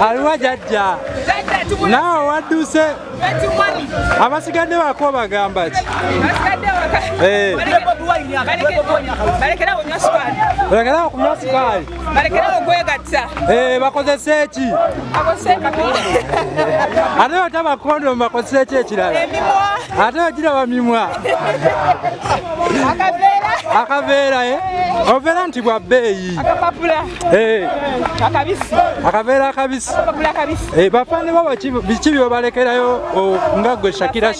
aliwa jajja naawe wadduse abasigadde bako bagamba ki balekerawo kunywa sukaali bakozese ki ate bata bakondomu bakozese ki ekirala ate bagiraba mimwa akaveera oveera nti bwa bbeeyi akaveera akabisi bafande babo biki byobalekerayo nga gwe Shakira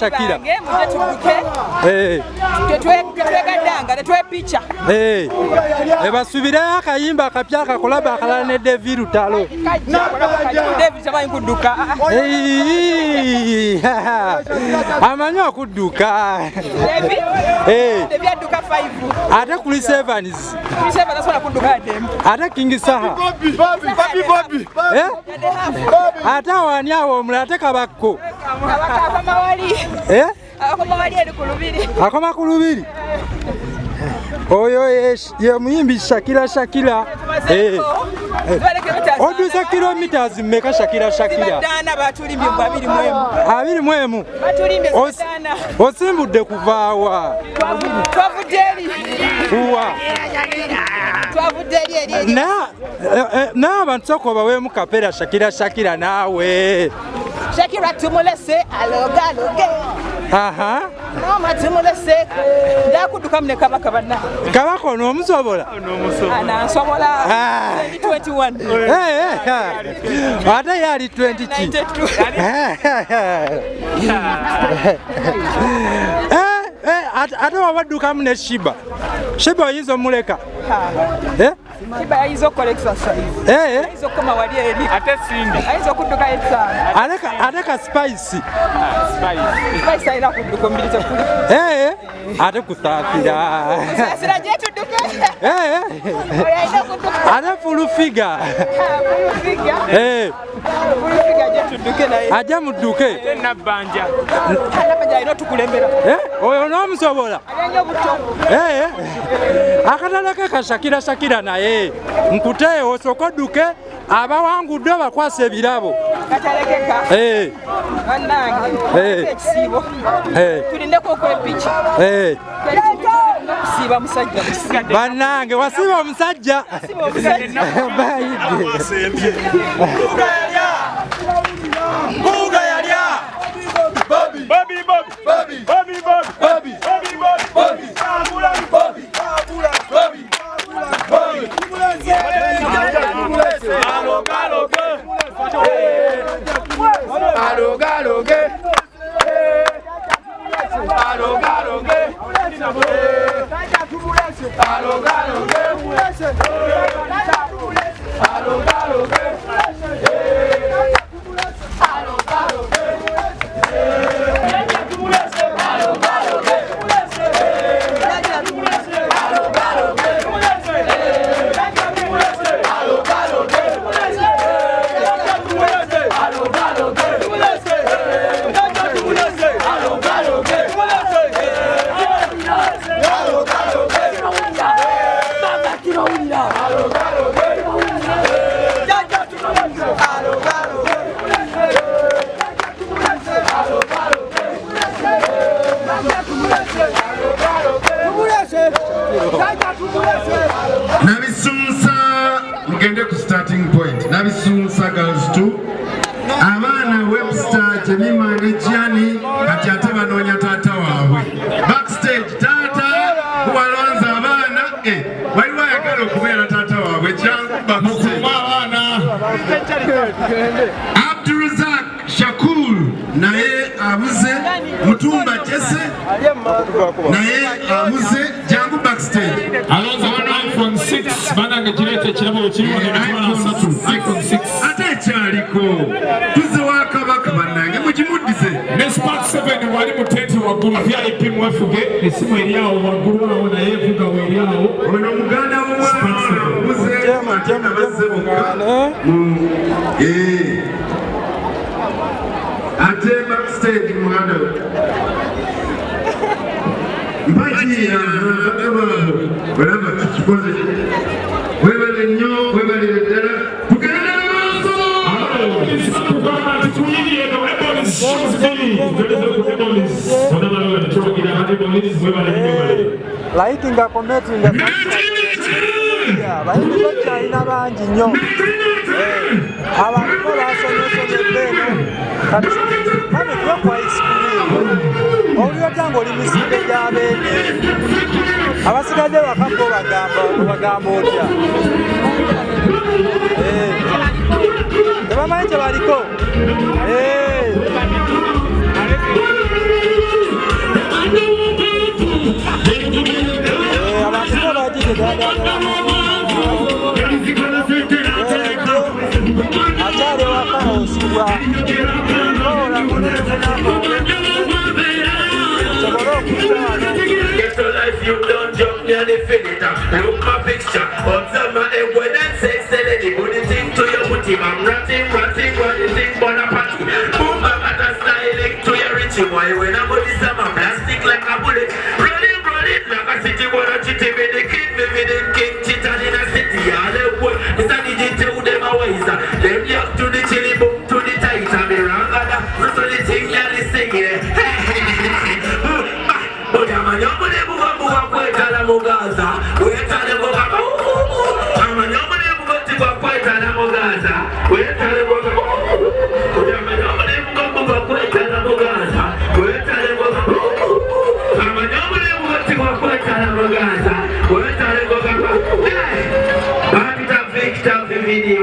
basubireyo akayimba akapya akakolaba akalala ne David Lutalo amanyi okudduka ate kuli Sevens ate King SAHA ate awani awo omulala ate Kabako akoma ku lubiri oyo ye muyimbi Shakira odusa kilometers mmeka Shakira 21 osimbudde kuvaawa n'abantu soko baweemu kapera Shakira naawe Shakira tumulese alogaloge aha mama tumulese ndakuduka mne Kabako banna Kabako n'omusobola anansobola 21 ate yali 20 ki ate wabaddukamu ne Sheebah oyinza omuleka Sheebah yayinza okukola exercise yayinza okukoma wali eri ate simbi ayinza okudduka etaano ate ka spice ayina kudduka ombiri tekuli ate kusaasira gye tudduke ate full figure gye tudduke naye ajja mudduke nabbanja alina otukulembera oyo n'omusobola akatale ke ka Shakira naye nkute osooka odduke abawangudde bakwasa ebirabo ekisiibo tulindeko okukola epiki kusiiba musajja bannange wasiiba omusajja Nabisunsa mugende ku starting point nabisunsa girls too abaana Webster Jemima ne Gianni kati ate banoonya taata waabwe backstage taata kubalonza abaana waliwo ayagala okubeera taata waabwe jangu bakusema abaana Abdulrazak Shakur naye abuze Mutumba Jesse naye abuze jangu backstage alonza iPhone 6 banange kirete kirabo kiriwo iPhone 6 ate kyaliko tuze wa Kabaka bannange mukimuddize ne Spark 7 wali mu tent waggulu VIP mwefuge esimu eriawo waggulu awo naye vuga weriawo ono muganda w'omwana obuze matema bazze bokka ate backstage muganda mpakiira olaba tukikoze webale nnyo webalire ddala tugende maaso liking commenting abayimbi bakyalina bangi nnyo abantu basomesomedde eno kati tuba ku ice-cream owulira ng'oli misinde gy'abeene abasigadde bakako bagamba otya tebamanyi kye baliko abantu bo bagite akyali waka osibwa you don't jump near the filter. Look my picture, observe my head when I say the body thing to your booty. I'm ratting, what you think, but a party. Boom, I'm at a styling to your richie boy. When I'm body some plastic like a bullet. Rolling, like a city boy, a chitty with the king, cheating in a city. All the boy, it's a DJ tell them a wiser. Them yuck to the chili boom, to the tight, and me wrong, so the thing you're listening. But I'm a young man, Mugaza, we're telling you about I'm a young man who got to go quite a Mugaza. We're telling you about I'm a young man who got to go quite a Mugaza. We're telling you about I'm a young man who got to go quite a Mugaza. We're telling you about I'm the victim of the video.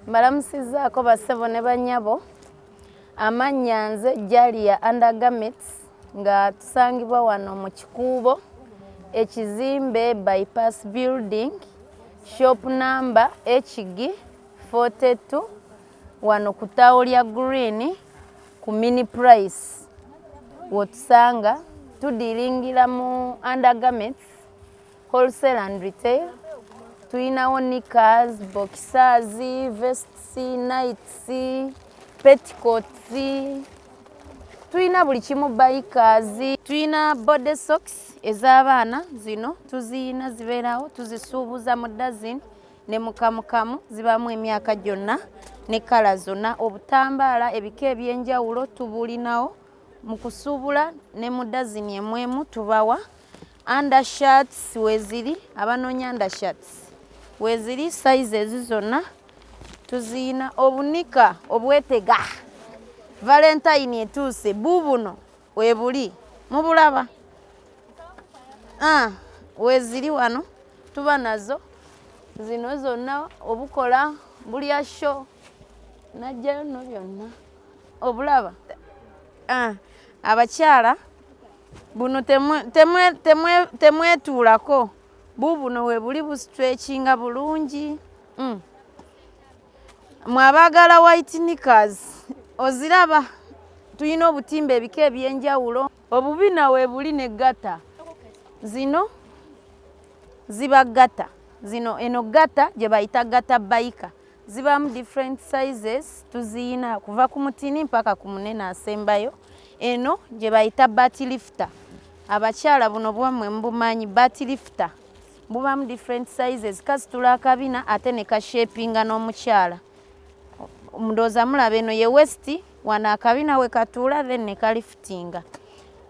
Mbalamusizaako bassebo ne bannyabo amannya nze Jalia Undergarments nga tusangibwa wano mu Kikuubo ekizimbe Bypass Building shop number HG 42 wano ku ttaawo lya Green ku mini price wotusanga tudiringira mu undergarments wholesale and retail. Tuyinawo knickers, boxers, vests, nights, petticoats, tuyina buli kimu bikers, tuyina body socks ez'abaana zino tuziyina zibeerawo tuzisuubuza mu dozen ne mukamukamu zibamu emyaka gyonna ne kala zonna. Obutambaala ebika ebyenjawulo tubulinawo mu kusuubula ne mu dozen emwemu tubawa. Undershirts weziri abanoonya undershirts weziri sizes zonna tuziyina. Obunika obwetega Valentine etuuse bubuno webuli mubulaba weziri wano tuba nazo zino zonna obukola bulya show najjayo no byonna obulaba. Abakyala buno temwetuulako bubuno webuli bustretchinga bulungi. Mwabagala white knickers oziraba tuyina obutimba ebika ebyenjawulo. Obubina webuli ne gata zino ziba gata zino eno gata gye bayita gata baika zibamu different sizes tuziyina kuva ku mutini mpaka ku munene asembayo. Eno gye bayita batty lifter abakyala buno bwammwe mbumanyi batty lifter bubamu different sizes kasitula akabina ate ne kashapinga n'omukyala. Ndooza mulaba eno ye west wana akabina we katuula then ne kaliftinga.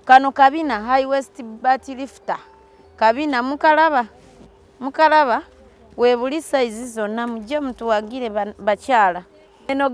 Kano kabina high west batty lifter kabina mukalaba webuli size zonna mujje mutuwagire bakyala. Eno